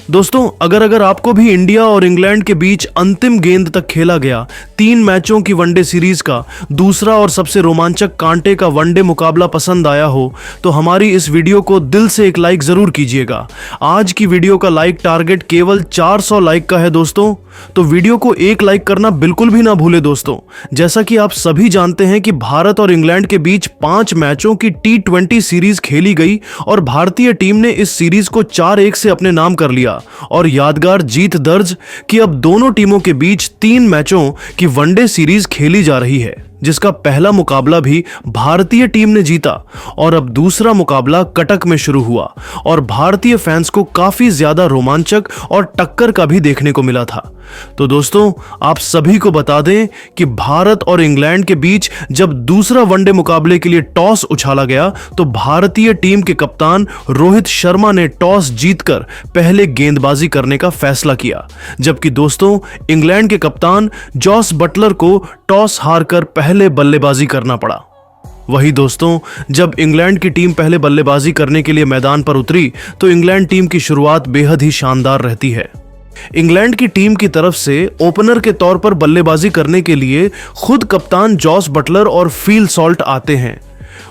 दोस्तों अगर आपको भी इंडिया और इंग्लैंड के बीच अंतिम गेंद तक खेला गया 3 मैचों की वनडे सीरीज का दूसरा और सबसे रोमांचक कांटे का वनडे मुकाबला पसंद आया हो तो हमारी इस वीडियो को दिल से एक लाइक जरूर कीजिएगा। आज की वीडियो का लाइक टारगेट केवल 400 लाइक का है दोस्तों, तो वीडियो को एक लाइक करना बिल्कुल भी ना भूले दोस्तों। जैसा कि आप सभी जानते हैं कि भारत और इंग्लैंड के बीच 5 मैचों की T20 सीरीज खेली गई और भारतीय टीम ने इस सीरीज को 4-1 से अपने नाम कर लिया और यादगार जीत दर्ज कि अब दोनों टीमों के बीच 3 मैचों की वनडे सीरीज खेली जा रही है, जिसका पहला मुकाबला भी भारतीय टीम ने जीता और अब दूसरा मुकाबला कटक में शुरू हुआ और भारतीय फैंस को काफी ज्यादा रोमांचक और टक्कर का भी देखने को मिला था। तो दोस्तों आप सभी को बता दें कि भारत और इंग्लैंड के बीच जब दूसरा वनडे मुकाबले के लिए टॉस उछाला गया तो भारतीय टीम के कप्तान रोहित शर्मा ने टॉस जीतकर पहले गेंदबाजी करने का फैसला किया, जबकि दोस्तों इंग्लैंड के कप्तान जॉस बटलर को टॉस हारकर पहले बल्लेबाजी करना पड़ा। वही दोस्तों जब इंग्लैंड की टीम पहले बल्लेबाजी करने के लिए मैदान पर उतरी तो इंग्लैंड टीम की शुरुआत बेहद ही शानदार रहती है। इंग्लैंड की टीम की तरफ से ओपनर के तौर पर बल्लेबाजी करने के लिए खुद कप्तान जॉस बटलर और फिल सॉल्ट आते हैं।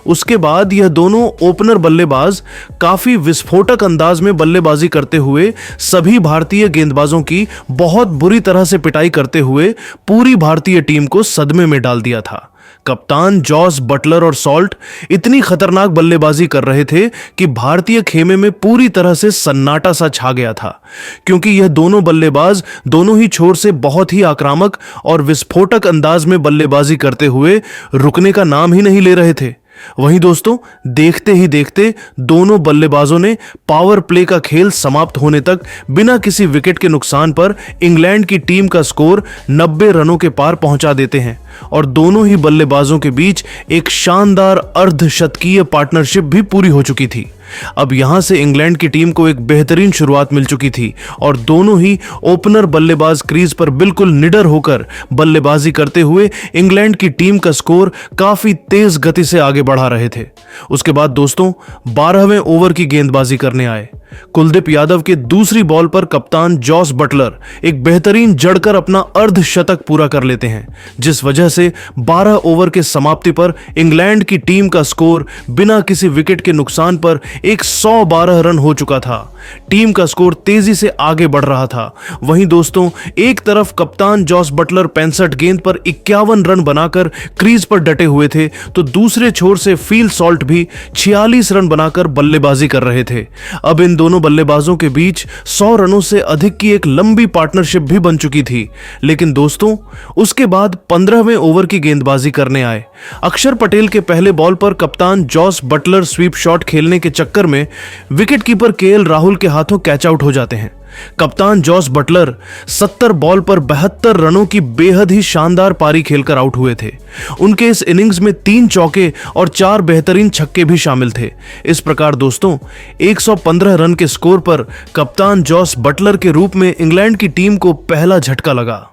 उसके बाद यह दोनों ओपनर बल्लेबाज काफी विस्फोटक अंदाज में बल्लेबाजी करते हुए सभी भारतीय गेंदबाजों की बहुत बुरी तरह से पिटाई करते हुए पूरी भारतीय टीम को सदमे में डाल दिया था। कप्तान जॉस बटलर और सॉल्ट इतनी खतरनाक बल्लेबाजी कर रहे थे कि भारतीय खेमे में पूरी तरह से सन्नाटा सा छा गया था, क्योंकि यह दोनों बल्लेबाज दोनों ही छोर से बहुत ही आक्रामक और विस्फोटक अंदाज में बल्लेबाजी करते हुए रुकने का नाम ही नहीं ले रहे थे। वहीं दोस्तों देखते ही देखते दोनों बल्लेबाजों ने पावर प्ले का खेल समाप्त होने तक बिना किसी विकेट के नुकसान पर इंग्लैंड की टीम का स्कोर 90 रनों के पार पहुंचा देते हैं और दोनों ही बल्लेबाजों के बीच एक शानदार अर्धशतकीय पार्टनरशिप भी पूरी हो चुकी थी। अब यहां से इंग्लैंड की टीम को एक बेहतरीन शुरुआत मिल चुकी थी और दोनों ही ओपनर बल्लेबाज क्रीज पर बिल्कुल निडर होकर बल्लेबाजी करते हुए इंग्लैंड की टीम का स्कोर काफी तेज गति से आगे बढ़ा रहे थे। उसके बाद दोस्तों 12वें ओवर की गेंदबाजी करने आए। कुलदीप यादव के दूसरी बॉल पर कप्तान जॉस बटलर एक बेहतरीन जड़कर अपना अर्धशतक पूरा कर लेते हैं, जिस वजह से 12 ओवर के समाप्ति पर इंग्लैंड की टीम का स्कोर बिना किसी विकेट के नुकसान पर 112 रन हो चुका था। टीम का स्कोर तेजी से आगे बढ़ रहा था। वहीं दोस्तों एक तरफ कप्तान जॉस बटलर 65 गेंद पर 51 रन बनाकर क्रीज पर डटे हुए थे, तो दूसरे छोर से फिल सॉल्ट भी 46 रन बनाकर बल्लेबाजी कर रहे थे। अब इन दोनों बल्लेबाजों के बीच 100 रनों से अधिक की एक लंबी पार्टनरशिप भी बन चुकी थी। लेकिन दोस्तों उसके बाद 15वें ओवर की गेंदबाजी करने आए। अक्षर पटेल के पहले बॉल पर कप्तान जॉस बटलर स्वीप शॉट खेलने के चक्कर में विकेटकीपर केएल राहुल के हाथों कैच आउट हो जाते हैं। कप्तान जॉस बटलर 70 बॉल पर 72 रनों की बेहद ही शानदार पारी खेलकर आउट हुए थे। उनके इस इनिंग्स में 3 चौके और 4 बेहतरीन छक्के भी शामिल थे। इस प्रकार दोस्तों 115 रन के स्कोर पर कप्तान जॉस बटलर के रूप में इंग्लैंड की टीम को पहला झटका लगा।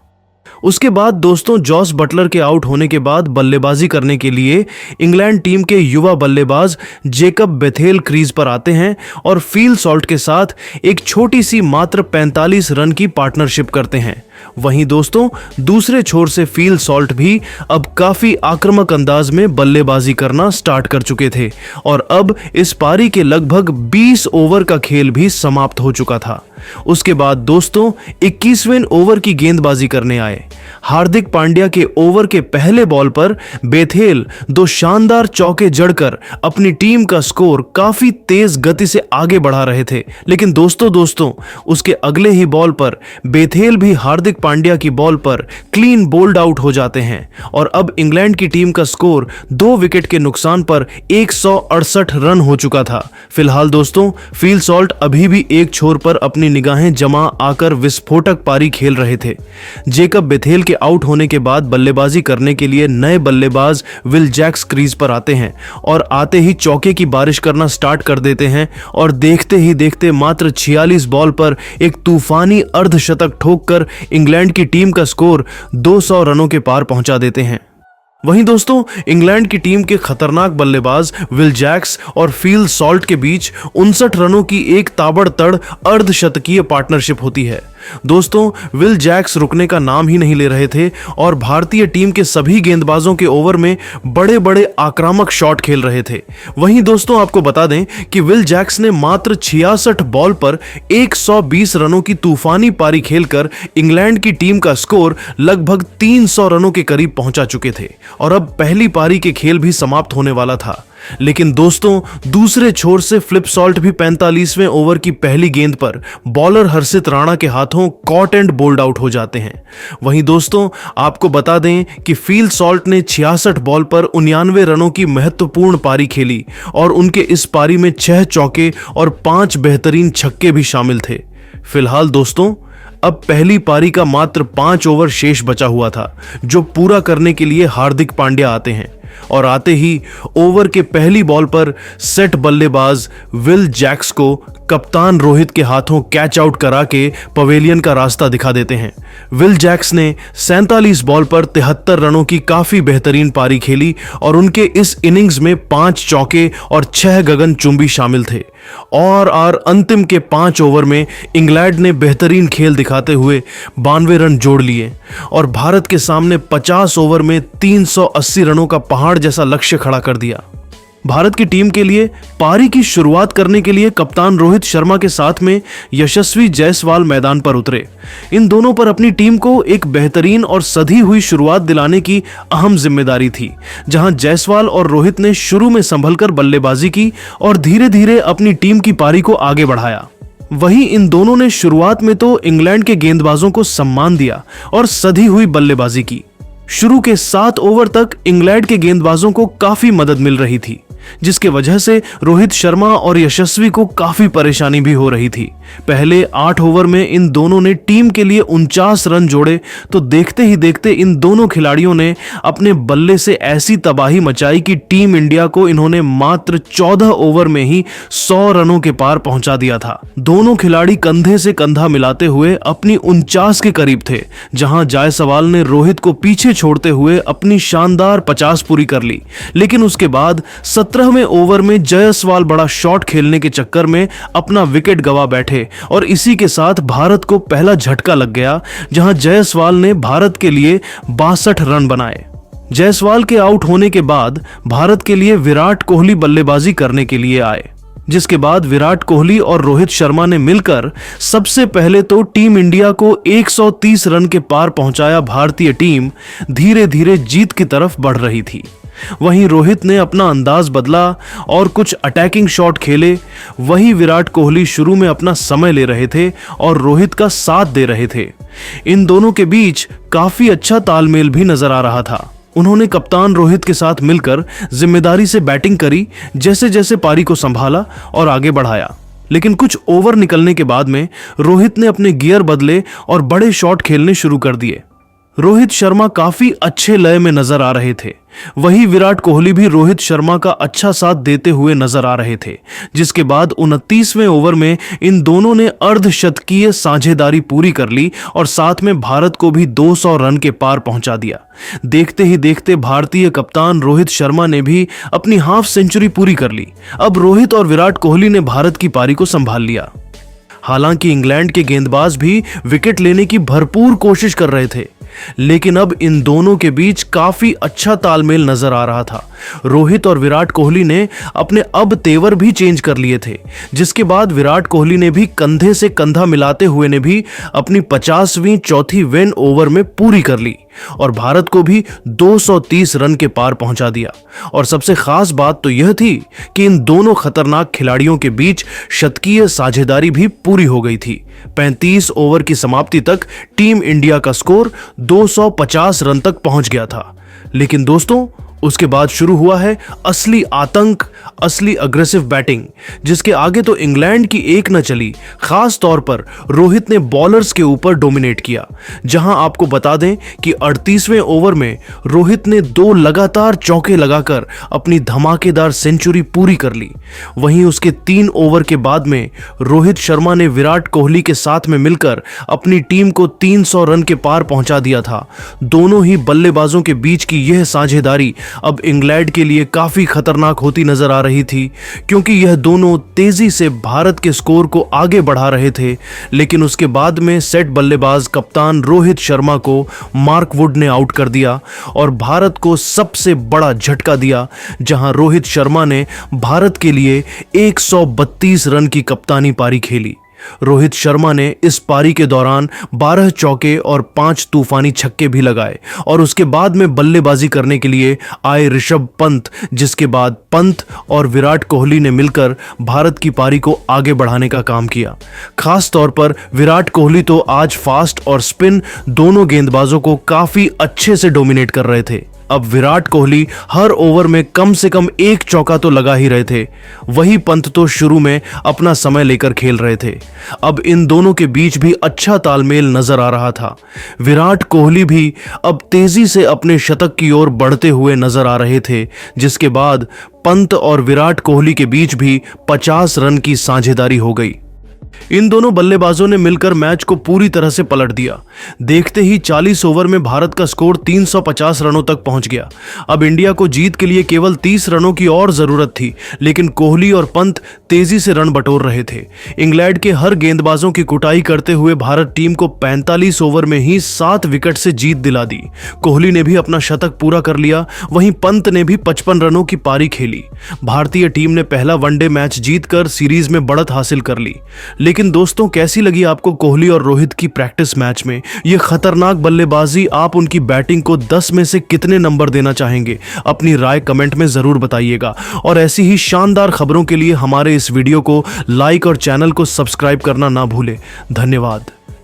उसके बाद दोस्तों जॉस बटलर के आउट होने के बाद बल्लेबाजी करने के लिए इंग्लैंड टीम के युवा बल्लेबाज जेकब बेथेल क्रीज पर आते हैं और फिल सॉल्ट के साथ एक छोटी सी मात्र 45 रन की पार्टनरशिप करते हैं। वहीं दोस्तों दूसरे छोर से फिल सॉल्ट भी अब काफी आक्रामक अंदाज में बल्लेबाजी करना स्टार्ट कर चुके थे और अब इस पारी के लगभग 20 ओवर का खेल भी समाप्त हो चुका था। उसके बाद दोस्तों 21वें ओवर की गेंदबाजी करने आए। हार्दिक पांड्या के ओवर के पहले बॉल पर बेथेल 2 शानदार चौके जड़कर अपनी टीम का स्कोर काफी तेज गति से आगे बढ़ा रहे थे। लेकिन दोस्तों उसके अगले ही बॉल पर बेथेल भी हार्दिक पांड्या की बॉल पर क्लीन बोल्ड आउट हो जाते हैं और अब इंग्लैंड की टीम का स्कोर 2 विकेट के नुकसान पर 168 रन हो चुका था। फिलहाल दोस्तों फिल सॉल्ट अभी भी एक छोर पर अपनी निगाहें जमा आकर विस्फोटक पारी खेल रहे थे। जेकब बेथेल के आउट होने के बाद बल्लेबाजी करने के लिए नए बल्लेबाज विल जैक्स क्रीज पर आते हैं और आते ही चौके की बारिश करना स्टार्ट कर देते हैं और देखते ही देखते मात्र 46 बॉल पर एक तूफानी अर्धशतक ठोककर इंग्लैंड की टीम का स्कोर 200 रनों के पार पहुंचा देते हैं। वहीं दोस्तों इंग्लैंड की टीम के खतरनाक बल्लेबाज विल जैक्स और फील सॉल्ट के बीच 59 रनों की एक ताबड़तड़ अर्धशतकीय पार्टनरशिप होती है। दोस्तों विल जैक्स रुकने का नाम ही नहीं ले रहे थे और भारतीय टीम के सभी गेंदबाजों के ओवर में बड़े बड़े आक्रामक शॉट खेल रहे थे। वहीं दोस्तों आपको बता दें कि विल जैक्स ने मात्र 66 बॉल पर 120 रनों की तूफानी पारी खेलकर इंग्लैंड की टीम का स्कोर लगभग 300 रनों के करीब पहुंचा चुके थे और अब पहली पारी के खेल भी समाप्त होने वाला था। लेकिन दोस्तों दूसरे छोर से फ्लिप सॉल्ट भी 45वें ओवर की पहली गेंद पर बॉलर हर्षित राणा के हाथों कॉट एंड बोल्ड आउट हो जाते हैं। वहीं दोस्तों आपको बता दें कि फील सॉल्ट ने 66 बॉल पर 99 रनों की महत्वपूर्ण पारी खेली और उनके इस पारी में 6 चौके और 5 बेहतरीन छक्के भी शामिल थे। फिलहाल दोस्तों अब पहली पारी का मात्र 5 ओवर शेष बचा हुआ था, जो पूरा करने के लिए हार्दिक पांड्या आते हैं और आते ही ओवर के पहली बॉल पर सेट बल्लेबाज विल जैक्स को कप्तान रोहित के हाथों कैच आउट करा के पवेलियन का रास्ता दिखा देते हैं। विल जैक्स ने 47 बॉल पर 73 रनों की काफी बेहतरीन पारी खेली और उनके इस इनिंग्स में 5 चौके और 6 गगनचुंबी शामिल थे और अंतिम के 5 ओवर में इंग्लैंड ने बेहतरीन खेल दिखाते हुए 92 रन जोड़ लिए और भारत के सामने 50 ओवर में 380 रनों का पहाड़ जैसा लक्ष्य खड़ा कर दिया। भारत की टीम के लिए पारी की शुरुआत करने के लिए कप्तान रोहित शर्मा के साथ में यशस्वी जायसवाल मैदान पर उतरे। इन दोनों पर अपनी टीम को एक बेहतरीन और सधी हुई शुरुआत दिलाने की अहम जिम्मेदारी थी, जहां जायसवाल और रोहित ने शुरू में संभलकर बल्लेबाजी की और धीरे धीरे अपनी टीम की पारी को आगे बढ़ाया। वहीं इन दोनों ने शुरुआत में तो इंग्लैंड के गेंदबाजों को सम्मान दिया और सधी हुई बल्लेबाजी की। शुरू के 7 ओवर तक इंग्लैंड के गेंदबाजों को काफी मदद मिल रही थी, जिसके वजह से रोहित शर्मा और यशस्वी को काफी परेशानी भी हो रही थी। पहले 8 ओवर में इन दोनों ने टीम के लिए 49 रन जोड़े तो देखते ही देखते इन दोनों खिलाड़ियों ने अपने बल्ले से ऐसी तबाही मचाई कि टीम इंडिया को इन्होंने मात्र 14 ओवर में ही 100 रनों के पार पहुंचा दिया था। दोनों खिलाड़ी कंधे से कंधा मिलाते हुए अपनी 49 के करीब थे, जहां जायसवाल ने रोहित को पीछे छोड़ते हुए अपनी शानदार 50 पूरी कर ली। लेकिन उसके बाद 17वें ओवर में जायसवाल बड़ा शॉट खेलने के चक्कर में अपना विकेट गवा बैठे और इसी के साथ भारत को पहला झटका लग गया, जहां जायसवाल ने भारत के लिए 62 रन बनाए। जायसवाल के आउट होने के बाद भारत के लिए विराट कोहली बल्लेबाजी करने के लिए आए, जिसके बाद विराट कोहली और रोहित शर्मा ने मिलकर सबसे पहले तो टीम इंडिया को 130 रन के पार पहुंचाया। भारतीय टीम धीरे धीरे जीत की तरफ बढ़ रही थी। वहीं रोहित ने अपना अंदाज बदला और कुछ अटैकिंग शॉट खेले। वहीं विराट कोहली शुरू में अपना समय ले रहे थे और रोहित का साथ दे रहे थे। इन दोनों के बीच काफी अच्छा तालमेल भी नजर आ रहा था। उन्होंने कप्तान रोहित के साथ मिलकर जिम्मेदारी से बैटिंग करी, जैसे जैसे पारी को संभाला और आगे बढ़ाया। लेकिन कुछ ओवर निकलने के बाद में रोहित ने अपने गियर बदले और बड़े शॉट खेलने शुरू कर दिए। रोहित शर्मा काफी अच्छे लय में नजर आ रहे थे। वहीं विराट कोहली भी रोहित शर्मा का अच्छा साथ देते हुए नजर आ रहे थे, जिसके बाद 29वें ओवर में इन दोनों ने अर्धशतकीय साझेदारी पूरी कर ली और साथ में भारत को भी 200 रन के पार पहुंचा दिया। देखते ही देखते भारतीय कप्तान रोहित शर्मा ने भी अपनी हाफ सेंचुरी पूरी कर ली। अब रोहित और विराट कोहली ने भारत की पारी को संभाल लिया। हालांकि इंग्लैंड के गेंदबाज भी विकेट लेने की भरपूर कोशिश कर रहे थे, लेकिन अब इन दोनों के बीच काफी अच्छा तालमेल नजर आ रहा था। रोहित और विराट कोहली ने अपने अब तेवर भी चेंज कर लिए थे, जिसके बाद विराट कोहली ने भी कंधे से कंधा मिलाते हुए ने भी अपनी 50वीं चौथी विन ओवर में पूरी कर ली और भारत को भी 230 रन के पार पहुंचा दिया। और सबसे खास बात तो यह थी कि इन दोनों खतरनाक खिलाड़ियों के बीच शतकीय साझेदारी भी पूरी हो गई थी। 35 ओवर की समाप्ति तक टीम इंडिया का स्कोर 250 रन तक पहुंच गया था। लेकिन दोस्तों उसके बाद शुरू हुआ है असली आतंक, असली अग्रेसिव बैटिंग, जिसके आगे तो इंग्लैंड की एक न चली। खास तौर पर रोहित ने बॉलर्स के ऊपर डोमिनेट किया। जहां आपको बता दें कि 38वें ओवर में रोहित ने 2 लगातार चौके लगाकर अपनी धमाकेदार सेंचुरी पूरी कर ली। वहीं उसके 3 ओवर के बाद में रोहित शर्मा ने विराट कोहली के साथ में मिलकर अपनी टीम को 300 रन के पार पहुंचा दिया था। दोनों ही बल्लेबाजों के बीच की यह साझेदारी अब इंग्लैंड के लिए काफी खतरनाक होती नजर आ रही थी, क्योंकि यह दोनों तेजी से भारत के स्कोर को आगे बढ़ा रहे थे। लेकिन उसके बाद में सेट बल्लेबाज कप्तान रोहित शर्मा को मार्क वुड ने आउट कर दिया और भारत को सबसे बड़ा झटका दिया, जहां रोहित शर्मा ने भारत के लिए 132 रन की कप्तानी पारी खेली। रोहित शर्मा ने इस पारी के दौरान 12 चौके और 5 तूफानी छक्के भी लगाए और उसके बाद में बल्लेबाजी करने के लिए आए ऋषभ पंत, जिसके बाद पंत और विराट कोहली ने मिलकर भारत की पारी को आगे बढ़ाने का काम किया। खास तौर पर विराट कोहली तो आज फास्ट और स्पिन दोनों गेंदबाजों को काफी अच्छे से डोमिनेट कर रहे थे। अब विराट कोहली हर ओवर में कम से कम 1 चौका तो लगा ही रहे थे, वही पंत तो शुरू में अपना समय लेकर खेल रहे थे। अब इन दोनों के बीच भी अच्छा तालमेल नजर आ रहा था। विराट कोहली भी अब तेजी से अपने शतक की ओर बढ़ते हुए नजर आ रहे थे, जिसके बाद पंत और विराट कोहली के बीच भी 50 रन की साझेदारी हो गई। इन दोनों बल्लेबाजों ने मिलकर मैच को पूरी तरह से पलट दिया। देखते ही 40 ओवर में भारत का स्कोर 350 रनों तक पहुंच गया। अब इंडिया को जीत के लिए केवल 30 रनों की और जरूरत थी, लेकिन कोहली और पंत तेजी से रन बटोर रहे थे। इंग्लैंड के हर गेंदबाजों की कुटाई करते हुए भारत टीम को 45 ओवर में ही 7 विकेट से जीत दिला दी। कोहली ने भी अपना शतक पूरा कर लिया, वहीं पंत ने भी 55 रनों की पारी खेली। भारतीय टीम ने पहला वनडे मैच जीतकर सीरीज में बढ़त हासिल कर ली। लेकिन दोस्तों, कैसी लगी आपको कोहली और रोहित की प्रैक्टिस मैच में ये खतरनाक बल्लेबाजी? आप उनकी बैटिंग को 10 में से कितने नंबर देना चाहेंगे? अपनी राय कमेंट में जरूर बताइएगा। और ऐसी ही शानदार खबरों के लिए हमारे इस वीडियो को लाइक और चैनल को सब्सक्राइब करना ना भूलें। धन्यवाद।